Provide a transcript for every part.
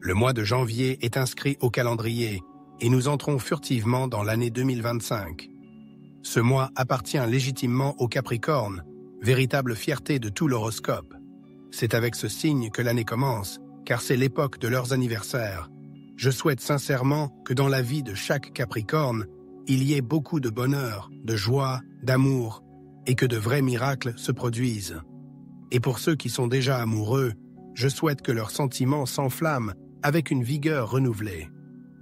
Le mois de janvier est inscrit au calendrier et nous entrons furtivement dans l'année 2025. Ce mois appartient légitimement au Capricorne, véritable fierté de tout l'horoscope. C'est avec ce signe que l'année commence, car c'est l'époque de leurs anniversaires. Je souhaite sincèrement que dans la vie de chaque Capricorne, il y ait beaucoup de bonheur, de joie, d'amour, et que de vrais miracles se produisent. Et pour ceux qui sont déjà amoureux, je souhaite que leurs sentiments s'enflamment avec une vigueur renouvelée.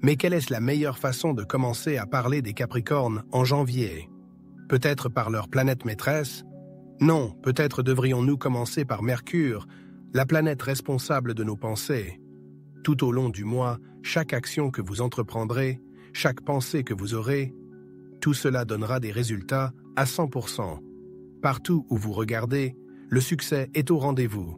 Mais quelle est la meilleure façon de commencer à parler des Capricornes en janvier? Peut-être par leur planète maîtresse? Non, peut-être devrions-nous commencer par Mercure, la planète responsable de nos pensées. Tout au long du mois, chaque action que vous entreprendrez, chaque pensée que vous aurez, tout cela donnera des résultats à 100%. Partout où vous regardez, le succès est au rendez-vous.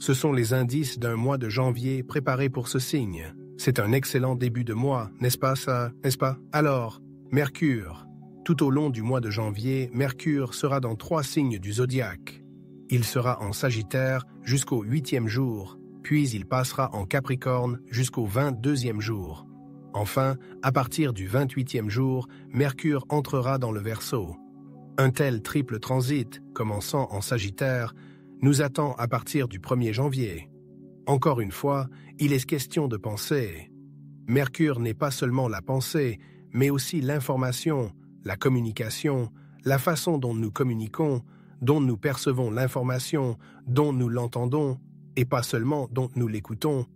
Ce sont les indices d'un mois de janvier préparé pour ce signe. C'est un excellent début de mois, n'est-ce pas ça, n'est-ce pas? Alors, Mercure. Tout au long du mois de janvier, Mercure sera dans 3 signes du zodiaque. Il sera en Sagittaire jusqu'au 8e jour, puis il passera en Capricorne jusqu'au 22e jour. Enfin, à partir du 28e jour, Mercure entrera dans le Verseau. Un tel triple transit, commençant en Sagittaire, nous attend à partir du 1er janvier. Encore une fois, il est question de pensée. Mercure n'est pas seulement la pensée, mais aussi l'information, la communication, la façon dont nous communiquons, dont nous percevons l'information, dont nous l'entendons, et pas seulement dont nous l'écoutons.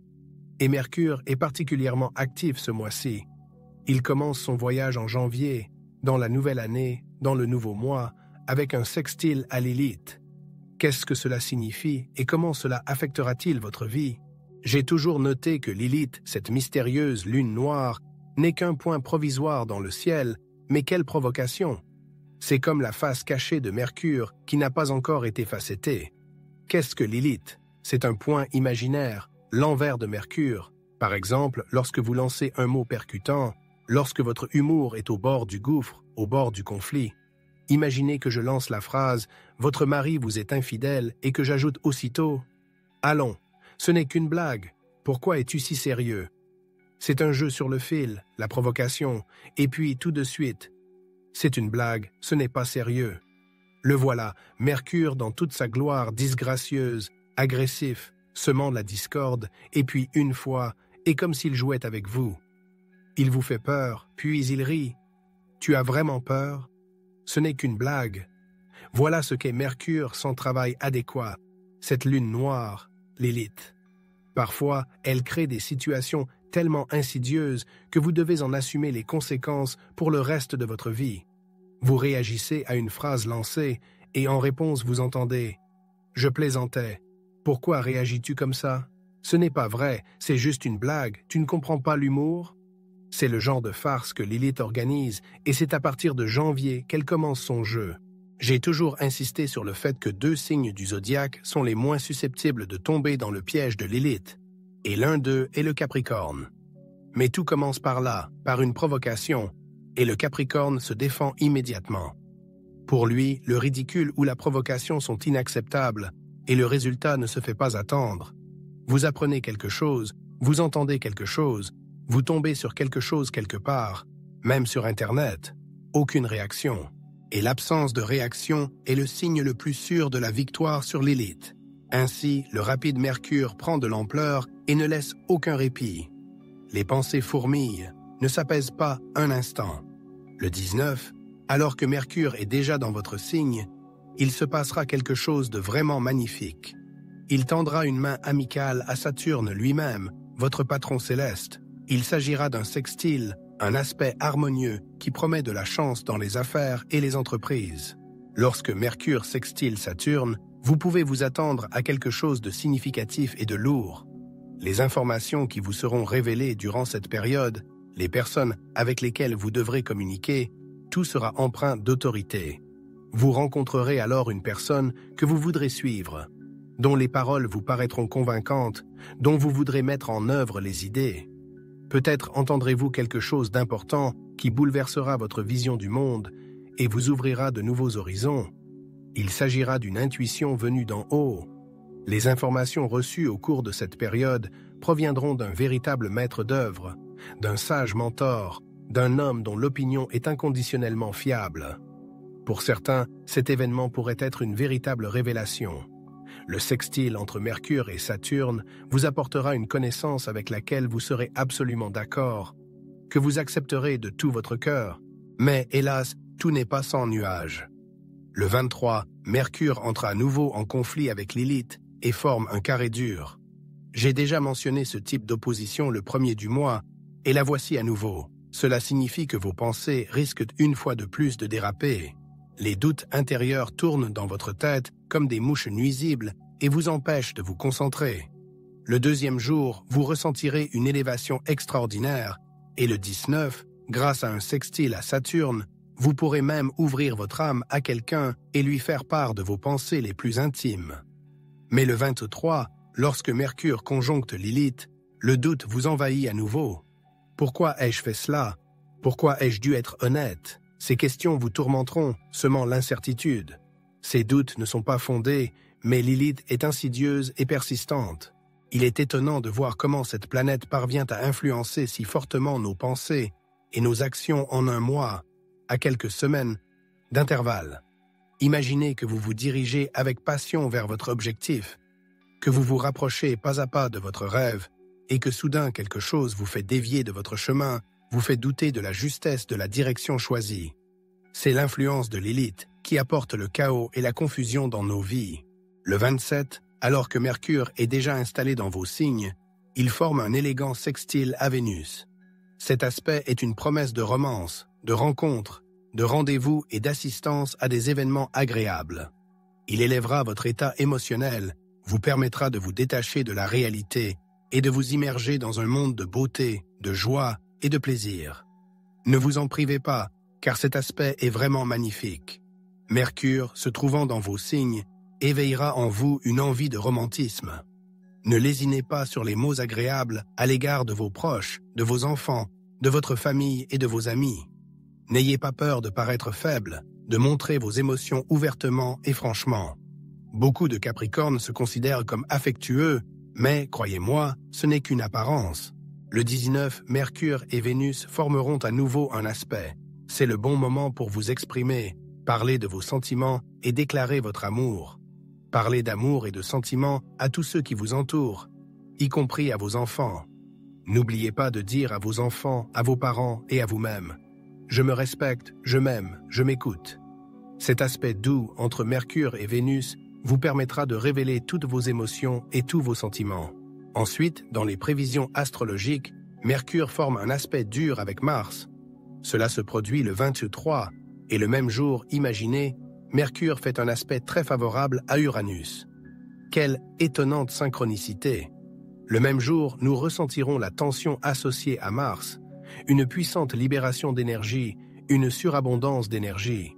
Et Mercure est particulièrement actif ce mois-ci. Il commence son voyage en janvier, dans la nouvelle année, dans le nouveau mois, avec un sextile à Lilith. Qu'est-ce que cela signifie et comment cela affectera-t-il votre vie? J'ai toujours noté que Lilith, cette mystérieuse lune noire, n'est qu'un point provisoire dans le ciel, mais quelle provocation! C'est comme la face cachée de Mercure qui n'a pas encore été facettée. Qu'est-ce que Lilith? C'est un point imaginaire, l'envers de Mercure. Par exemple, lorsque vous lancez un mot percutant, lorsque votre humour est au bord du gouffre, au bord du conflit. Imaginez que je lance la phrase « Votre mari vous est infidèle » et que j'ajoute aussitôt « Allons, ce n'est qu'une blague. Pourquoi es-tu si sérieux ?» C'est un jeu sur le fil, la provocation, et puis tout de suite « C'est une blague, ce n'est pas sérieux. » Le voilà, Mercure dans toute sa gloire disgracieuse, agressif, semant la discorde, et puis une fois, et comme s'il jouait avec vous. Il vous fait peur, puis il rit. Tu as vraiment peur? Ce n'est qu'une blague. Voilà ce qu'est Mercure sans travail adéquat, cette lune noire, Lilith. Parfois, elle crée des situations tellement insidieuses que vous devez en assumer les conséquences pour le reste de votre vie. Vous réagissez à une phrase lancée et en réponse vous entendez « Je plaisantais. Pourquoi réagis-tu comme ça? Ce n'est pas vrai, c'est juste une blague. Tu ne comprends pas l'humour ?» C'est le genre de farce que Lilith organise et c'est à partir de janvier qu'elle commence son jeu. J'ai toujours insisté sur le fait que 2 signes du zodiaque sont les moins susceptibles de tomber dans le piège de Lilith, et l'un d'eux est le Capricorne. Mais tout commence par là, par une provocation, et le Capricorne se défend immédiatement. Pour lui, le ridicule ou la provocation sont inacceptables, et le résultat ne se fait pas attendre. Vous apprenez quelque chose, vous entendez quelque chose, vous tombez sur quelque chose quelque part, même sur Internet. Aucune réaction. Et l'absence de réaction est le signe le plus sûr de la victoire sur Lilith. Ainsi, le rapide Mercure prend de l'ampleur et ne laisse aucun répit. Les pensées fourmillent, ne s'apaisent pas un instant. Le 19, alors que Mercure est déjà dans votre signe, il se passera quelque chose de vraiment magnifique. Il tendra une main amicale à Saturne lui-même, votre patron céleste. Il s'agira d'un sextile, un aspect harmonieux qui promet de la chance dans les affaires et les entreprises. Lorsque Mercure sextile Saturne, vous pouvez vous attendre à quelque chose de significatif et de lourd. Les informations qui vous seront révélées durant cette période, les personnes avec lesquelles vous devrez communiquer, tout sera empreint d'autorité. Vous rencontrerez alors une personne que vous voudrez suivre, dont les paroles vous paraîtront convaincantes, dont vous voudrez mettre en œuvre les idées. Peut-être entendrez-vous quelque chose d'important qui bouleversera votre vision du monde et vous ouvrira de nouveaux horizons. Il s'agira d'une intuition venue d'en haut. Les informations reçues au cours de cette période proviendront d'un véritable maître d'œuvre, d'un sage mentor, d'un homme dont l'opinion est inconditionnellement fiable. Pour certains, cet événement pourrait être une véritable révélation. Le sextile entre Mercure et Saturne vous apportera une connaissance avec laquelle vous serez absolument d'accord, que vous accepterez de tout votre cœur. Mais hélas, tout n'est pas sans nuages. Le 23, Mercure entre à nouveau en conflit avec Lilith et forme un carré dur. J'ai déjà mentionné ce type d'opposition le 1er du mois, et la voici à nouveau. Cela signifie que vos pensées risquent une fois de plus de déraper. Les doutes intérieurs tournent dans votre tête comme des mouches nuisibles et vous empêchent de vous concentrer. Le 2e jour, vous ressentirez une élévation extraordinaire, et le 19, grâce à un sextile à Saturne, vous pourrez même ouvrir votre âme à quelqu'un et lui faire part de vos pensées les plus intimes. Mais le 23, lorsque Mercure conjoncte Lilith, le doute vous envahit à nouveau. Pourquoi ai-je fait cela? Pourquoi ai-je dû être honnête? Ces questions vous tourmenteront, semant l'incertitude. Ces doutes ne sont pas fondés, mais Lilith est insidieuse et persistante. Il est étonnant de voir comment cette planète parvient à influencer si fortement nos pensées et nos actions en un mois, à quelques semaines d'intervalle. Imaginez que vous vous dirigez avec passion vers votre objectif, que vous vous rapprochez pas à pas de votre rêve et que soudain quelque chose vous fait dévier de votre chemin, vous fait douter de la justesse de la direction choisie. C'est l'influence de Lilith qui apporte le chaos et la confusion dans nos vies. Le 27, alors que Mercure est déjà installé dans vos signes, il forme un élégant sextile à Vénus. Cet aspect est une promesse de romance, de rencontre, de rendez-vous et d'assistance à des événements agréables. Il élèvera votre état émotionnel, vous permettra de vous détacher de la réalité et de vous immerger dans un monde de beauté, de joie et de plaisir. Ne vous en privez pas, car cet aspect est vraiment magnifique. Mercure, se trouvant dans vos signes, éveillera en vous une envie de romantisme. Ne lésinez pas sur les mots agréables à l'égard de vos proches, de vos enfants, de votre famille et de vos amis. N'ayez pas peur de paraître faible, de montrer vos émotions ouvertement et franchement. Beaucoup de Capricornes se considèrent comme affectueux, mais, croyez-moi, ce n'est qu'une apparence. Le 19, Mercure et Vénus formeront à nouveau un aspect. C'est le bon moment pour vous exprimer, parler de vos sentiments et déclarer votre amour. Parlez d'amour et de sentiments à tous ceux qui vous entourent, y compris à vos enfants. N'oubliez pas de dire à vos enfants, à vos parents et à vous-même « Je me respecte, je m'aime, je m'écoute ». Cet aspect doux entre Mercure et Vénus vous permettra de révéler toutes vos émotions et tous vos sentiments. Ensuite, dans les prévisions astrologiques, Mercure forme un aspect dur avec Mars. Cela se produit le 23, et le même jour, imaginez, Mercure fait un aspect très favorable à Uranus. Quelle étonnante synchronicité! Le même jour, nous ressentirons la tension associée à Mars, une puissante libération d'énergie, une surabondance d'énergie.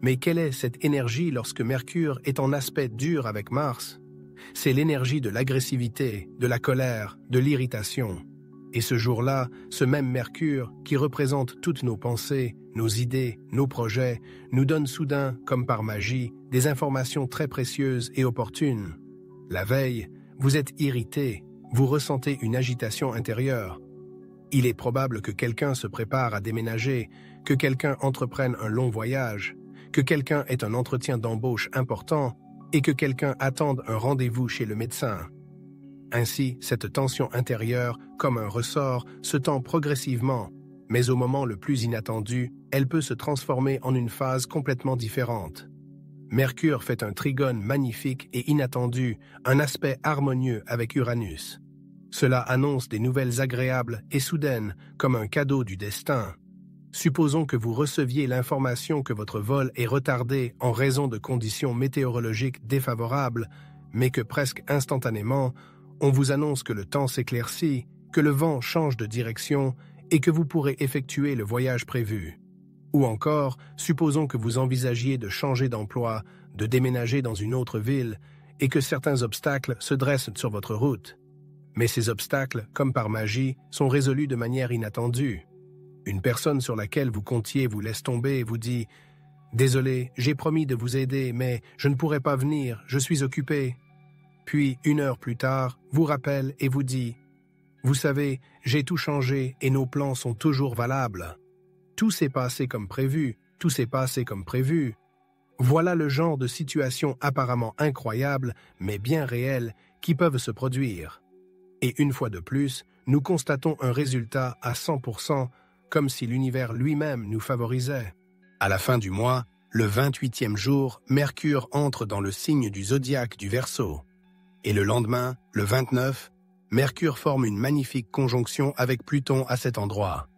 Mais quelle est cette énergie lorsque Mercure est en aspect dur avec Mars? C'est l'énergie de l'agressivité, de la colère, de l'irritation. Et ce jour-là, ce même Mercure, qui représente toutes nos pensées, nos idées, nos projets, nous donne soudain, comme par magie, des informations très précieuses et opportunes. La veille, vous êtes irrité, vous ressentez une agitation intérieure. Il est probable que quelqu'un se prépare à déménager, que quelqu'un entreprenne un long voyage, que quelqu'un ait un entretien d'embauche important et que quelqu'un attende un rendez-vous chez le médecin. Ainsi, cette tension intérieure, comme un ressort, se tend progressivement, mais au moment le plus inattendu, elle peut se transformer en une phase complètement différente. Mercure fait un trigone magnifique et inattendu, un aspect harmonieux avec Uranus. Cela annonce des nouvelles agréables et soudaines, comme un cadeau du destin. Supposons que vous receviez l'information que votre vol est retardé en raison de conditions météorologiques défavorables, mais que presque instantanément, on vous annonce que le temps s'éclaircit, que le vent change de direction et que vous pourrez effectuer le voyage prévu. Ou encore, supposons que vous envisagiez de changer d'emploi, de déménager dans une autre ville et que certains obstacles se dressent sur votre route. Mais ces obstacles, comme par magie, sont résolus de manière inattendue. Une personne sur laquelle vous comptiez vous laisse tomber et vous dit « Désolé, j'ai promis de vous aider, mais je ne pourrai pas venir, je suis occupé. » Puis, 1 heure plus tard, vous rappelle et vous dit Vous savez, j'ai tout changé et nos plans sont toujours valables. Tout s'est passé comme prévu, tout s'est passé comme prévu. Voilà le genre de situations apparemment incroyables, mais bien réelles, qui peuvent se produire. Et une fois de plus, nous constatons un résultat à 100%, comme si l'univers lui-même nous favorisait. À la fin du mois, le 28e jour, Mercure entre dans le signe du zodiaque du Verseau. Et le lendemain, le 29, Mercure forme une magnifique conjonction avec Pluton à cet endroit.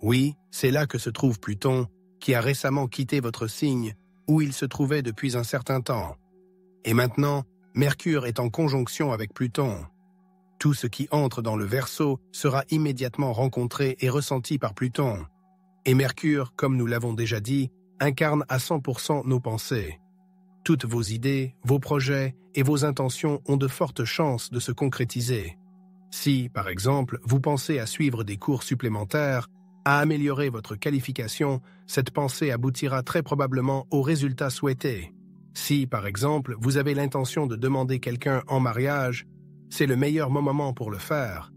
Oui, c'est là que se trouve Pluton, qui a récemment quitté votre signe, où il se trouvait depuis un certain temps. Et maintenant, Mercure est en conjonction avec Pluton. Tout ce qui entre dans le Verseau sera immédiatement rencontré et ressenti par Pluton. Et Mercure, comme nous l'avons déjà dit, incarne à 100% nos pensées. Toutes vos idées, vos projets et vos intentions ont de fortes chances de se concrétiser. Si, par exemple, vous pensez à suivre des cours supplémentaires, à améliorer votre qualification, cette pensée aboutira très probablement au résultat souhaité. Si, par exemple, vous avez l'intention de demander quelqu'un en mariage, c'est le meilleur moment pour le faire.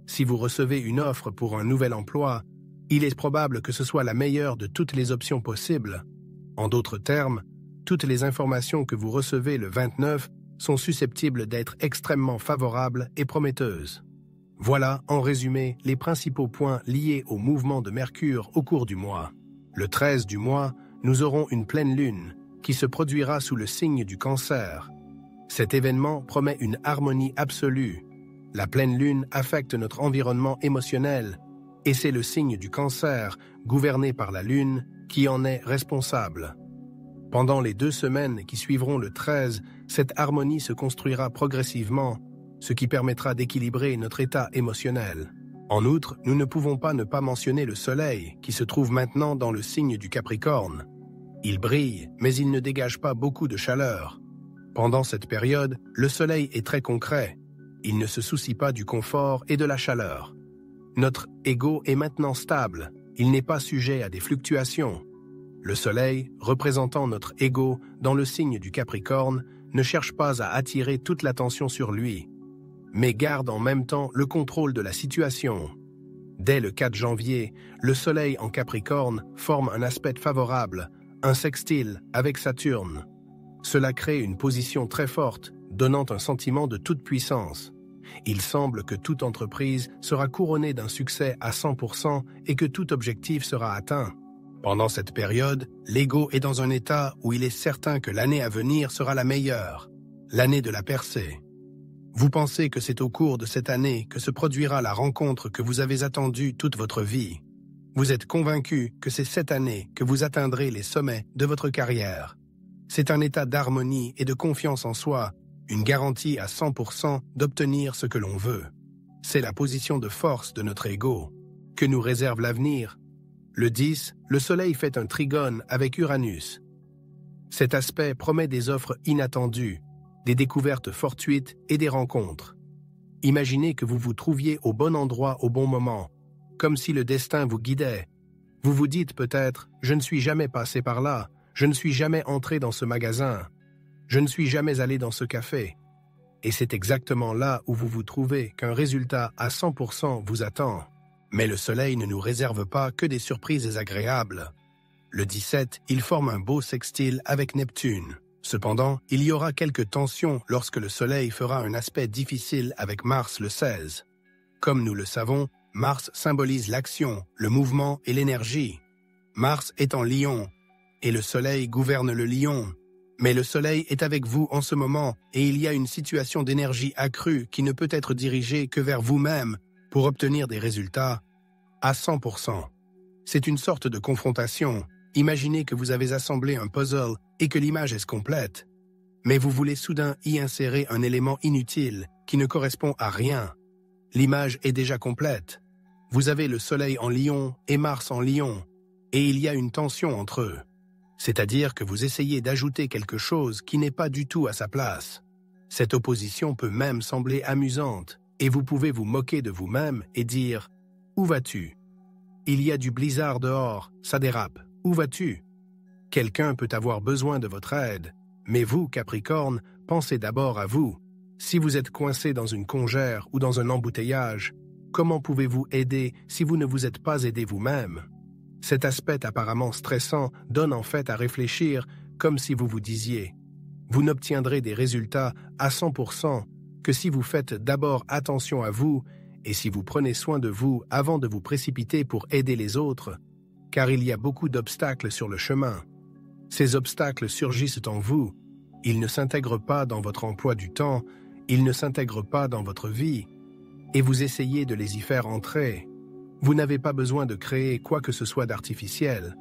Si vous recevez une offre pour un nouvel emploi, il est probable que ce soit la meilleure de toutes les options possibles. En d'autres termes, toutes les informations que vous recevez le 29 sont susceptibles d'être extrêmement favorables et prometteuses. Voilà, en résumé, les principaux points liés au mouvement de Mercure au cours du mois. Le 13 du mois, nous aurons une pleine lune qui se produira sous le signe du Cancer. Cet événement promet une harmonie absolue. La pleine lune affecte notre environnement émotionnel et c'est le signe du Cancer, gouverné par la lune, qui en est responsable. Pendant les 2 semaines qui suivront le 13, cette harmonie se construira progressivement, ce qui permettra d'équilibrer notre état émotionnel. En outre, nous ne pouvons pas ne pas mentionner le Soleil, qui se trouve maintenant dans le signe du Capricorne. Il brille, mais il ne dégage pas beaucoup de chaleur. Pendant cette période, le Soleil est très concret. Il ne se soucie pas du confort et de la chaleur. Notre ego est maintenant stable, il n'est pas sujet à des fluctuations. Le Soleil, représentant notre ego dans le signe du Capricorne, ne cherche pas à attirer toute l'attention sur lui, mais garde en même temps le contrôle de la situation. Dès le 4 janvier, le Soleil en Capricorne forme un aspect favorable, un sextile avec Saturne. Cela crée une position très forte, donnant un sentiment de toute puissance. Il semble que toute entreprise sera couronnée d'un succès à 100% et que tout objectif sera atteint. Pendant cette période, l'ego est dans un état où il est certain que l'année à venir sera la meilleure, l'année de la percée. Vous pensez que c'est au cours de cette année que se produira la rencontre que vous avez attendue toute votre vie. Vous êtes convaincu que c'est cette année que vous atteindrez les sommets de votre carrière. C'est un état d'harmonie et de confiance en soi, une garantie à 100% d'obtenir ce que l'on veut. C'est la position de force de notre ego. Que nous réserve l'avenir? Le 10, le Soleil fait un trigone avec Uranus. Cet aspect promet des offres inattendues, des découvertes fortuites et des rencontres. Imaginez que vous vous trouviez au bon endroit au bon moment, comme si le destin vous guidait. Vous vous dites peut-être « Je ne suis jamais passé par là, je ne suis jamais entré dans ce magasin, je ne suis jamais allé dans ce café. » Et c'est exactement là où vous vous trouvez qu'un résultat à 100% vous attend. Mais le Soleil ne nous réserve pas que des surprises agréables. Le 17, il forme un beau sextile avec Neptune. Cependant, il y aura quelques tensions lorsque le Soleil fera un aspect difficile avec Mars le 16. Comme nous le savons, Mars symbolise l'action, le mouvement et l'énergie. Mars est en Lion, et le Soleil gouverne le Lion. Mais le Soleil est avec vous en ce moment, et il y a une situation d'énergie accrue qui ne peut être dirigée que vers vous-même pour obtenir des résultats à 100%. C'est une sorte de confrontation. Imaginez que vous avez assemblé un puzzle et que l'image est complète. Mais vous voulez soudain y insérer un élément inutile qui ne correspond à rien. L'image est déjà complète. Vous avez le Soleil en Lion et Mars en Lion, et il y a une tension entre eux. C'est-à-dire que vous essayez d'ajouter quelque chose qui n'est pas du tout à sa place. Cette opposition peut même sembler amusante, et vous pouvez vous moquer de vous-même et dire « Où vas-tu ? Il y a du blizzard dehors, ça dérape. Où vas-tu ? » Quelqu'un peut avoir besoin de votre aide, mais vous, Capricorne, pensez d'abord à vous. Si vous êtes coincé dans une congère ou dans un embouteillage, comment pouvez-vous aider si vous ne vous êtes pas aidé vous-même? Cet aspect apparemment stressant donne en fait à réfléchir comme si vous vous disiez « Vous n'obtiendrez des résultats à 100% que si vous faites d'abord attention à vous et si vous prenez soin de vous avant de vous précipiter pour aider les autres, car il y a beaucoup d'obstacles sur le chemin. Ces obstacles surgissent en vous, ils ne s'intègrent pas dans votre emploi du temps, ils ne s'intègrent pas dans votre vie, et vous essayez de les y faire entrer. Vous n'avez pas besoin de créer quoi que ce soit d'artificiel.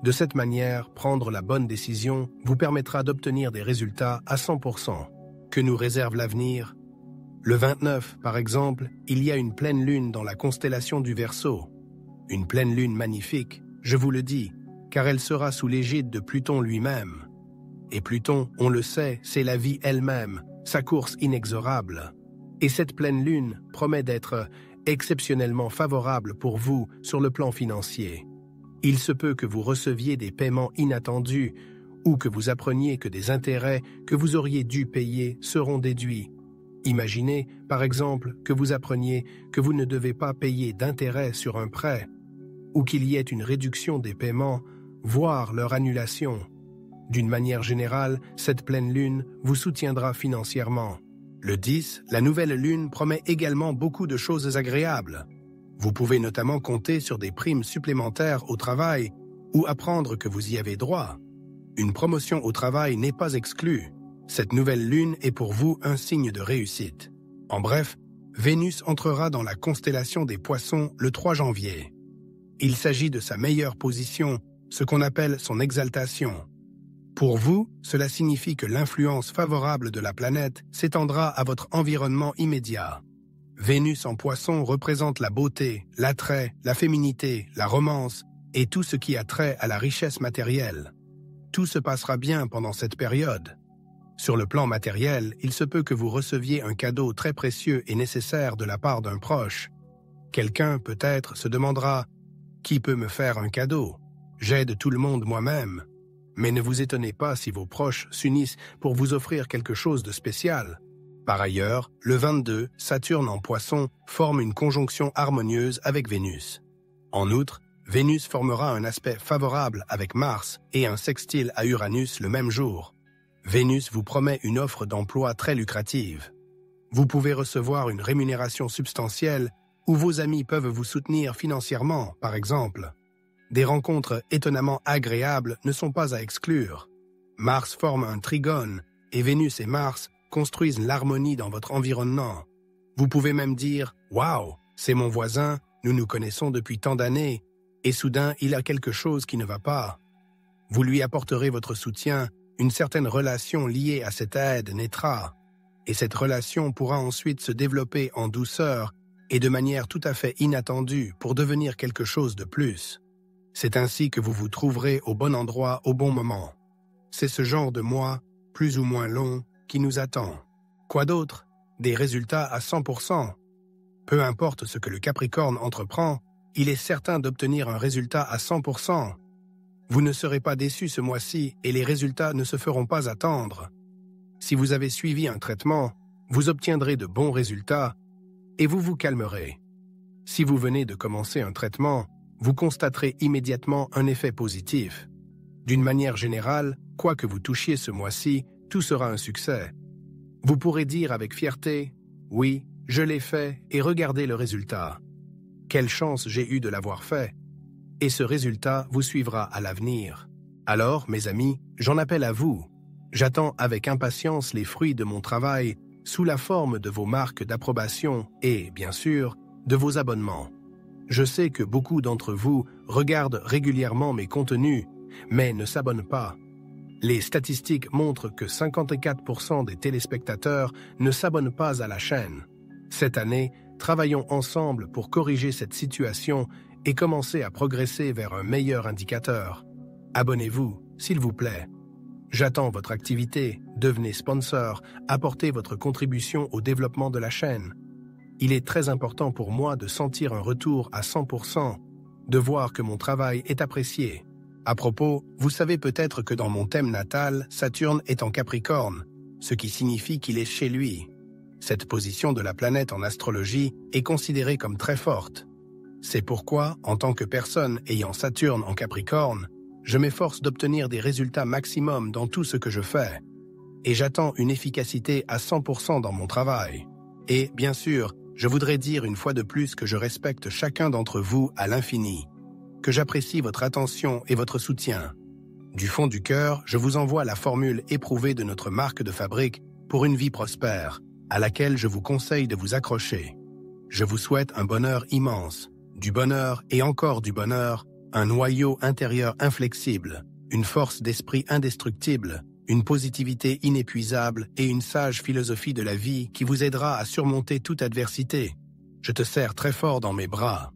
De cette manière, prendre la bonne décision vous permettra d'obtenir des résultats à 100%. Que nous réserve l'avenir? Le 29, par exemple, il y a une pleine lune dans la constellation du Verseau. Une pleine lune magnifique, je vous le dis, car elle sera sous l'égide de Pluton lui-même. Et Pluton, on le sait, c'est la vie elle-même, sa course inexorable. Et cette pleine lune promet d'être exceptionnellement favorable pour vous sur le plan financier. Il se peut que vous receviez des paiements inattendus ou que vous appreniez que des intérêts que vous auriez dû payer seront déduits. Imaginez, par exemple, que vous appreniez que vous ne devez pas payer d'intérêt sur un prêt ou qu'il y ait une réduction des paiements, voire leur annulation. D'une manière générale, cette pleine lune vous soutiendra financièrement. Le 10, la nouvelle lune promet également beaucoup de choses agréables. Vous pouvez notamment compter sur des primes supplémentaires au travail ou apprendre que vous y avez droit. Une promotion au travail n'est pas exclue. Cette nouvelle lune est pour vous un signe de réussite. En bref, Vénus entrera dans la constellation des Poissons le 3 janvier. Il s'agit de sa meilleure position, ce qu'on appelle son exaltation. Pour vous, cela signifie que l'influence favorable de la planète s'étendra à votre environnement immédiat. Vénus en Poisson représente la beauté, l'attrait, la féminité, la romance et tout ce qui a trait à la richesse matérielle. Tout se passera bien pendant cette période. Sur le plan matériel, il se peut que vous receviez un cadeau très précieux et nécessaire de la part d'un proche. Quelqu'un, peut-être, se demandera « Qui peut me faire un cadeau? J'aide tout le monde moi-même. » Mais ne vous étonnez pas si vos proches s'unissent pour vous offrir quelque chose de spécial. Par ailleurs, le 22, Saturne en Poisson forme une conjonction harmonieuse avec Vénus. En outre, Vénus formera un aspect favorable avec Mars et un sextile à Uranus le même jour. Vénus vous promet une offre d'emploi très lucrative. Vous pouvez recevoir une rémunération substantielle ou vos amis peuvent vous soutenir financièrement, par exemple. Des rencontres étonnamment agréables ne sont pas à exclure. Mars forme un trigone et Vénus et Mars construisent l'harmonie dans votre environnement. Vous pouvez même dire « Waouh, c'est mon voisin, nous nous connaissons depuis tant d'années, et soudain il a quelque chose qui ne va pas. » Vous lui apporterez votre soutien, une certaine relation liée à cette aide naîtra, et cette relation pourra ensuite se développer en douceur et de manière tout à fait inattendue pour devenir quelque chose de plus. C'est ainsi que vous vous trouverez au bon endroit au bon moment. C'est ce genre de mois, plus ou moins long, qui nous attend. Quoi d'autre? Des résultats à 100%. Peu importe ce que le Capricorne entreprend, il est certain d'obtenir un résultat à 100%. Vous ne serez pas déçus ce mois-ci et les résultats ne se feront pas attendre. Si vous avez suivi un traitement, vous obtiendrez de bons résultats et vous vous calmerez. Si vous venez de commencer un traitement, vous constaterez immédiatement un effet positif. D'une manière générale, quoi que vous touchiez ce mois-ci, tout sera un succès. Vous pourrez dire avec fierté « Oui, je l'ai fait et regardez le résultat. Quelle chance j'ai eu de l'avoir fait !» Et ce résultat vous suivra à l'avenir. Alors, mes amis, j'en appelle à vous. J'attends avec impatience les fruits de mon travail sous la forme de vos marques d'approbation et, bien sûr, de vos abonnements. Je sais que beaucoup d'entre vous regardent régulièrement mes contenus, mais ne s'abonnent pas. Les statistiques montrent que 54% des téléspectateurs ne s'abonnent pas à la chaîne. Cette année, travaillons ensemble pour corriger cette situation et commencer à progresser vers un meilleur indicateur. Abonnez-vous, s'il vous plaît. J'attends votre activité, devenez sponsor, apportez votre contribution au développement de la chaîne. Il est très important pour moi de sentir un retour à 100%, de voir que mon travail est apprécié. À propos, vous savez peut-être que dans mon thème natal, Saturne est en Capricorne, ce qui signifie qu'il est chez lui. Cette position de la planète en astrologie est considérée comme très forte. C'est pourquoi, en tant que personne ayant Saturne en Capricorne, je m'efforce d'obtenir des résultats maximum dans tout ce que je fais. Et j'attends une efficacité à 100% dans mon travail. Et, bien sûr, je voudrais dire une fois de plus que je respecte chacun d'entre vous à l'infini, que j'apprécie votre attention et votre soutien. Du fond du cœur, je vous envoie la formule éprouvée de notre marque de fabrique pour une vie prospère, à laquelle je vous conseille de vous accrocher. Je vous souhaite un bonheur immense, du bonheur et encore du bonheur, un noyau intérieur inflexible, une force d'esprit indestructible, une positivité inépuisable et une sage philosophie de la vie qui vous aidera à surmonter toute adversité. Je te serre très fort dans mes bras.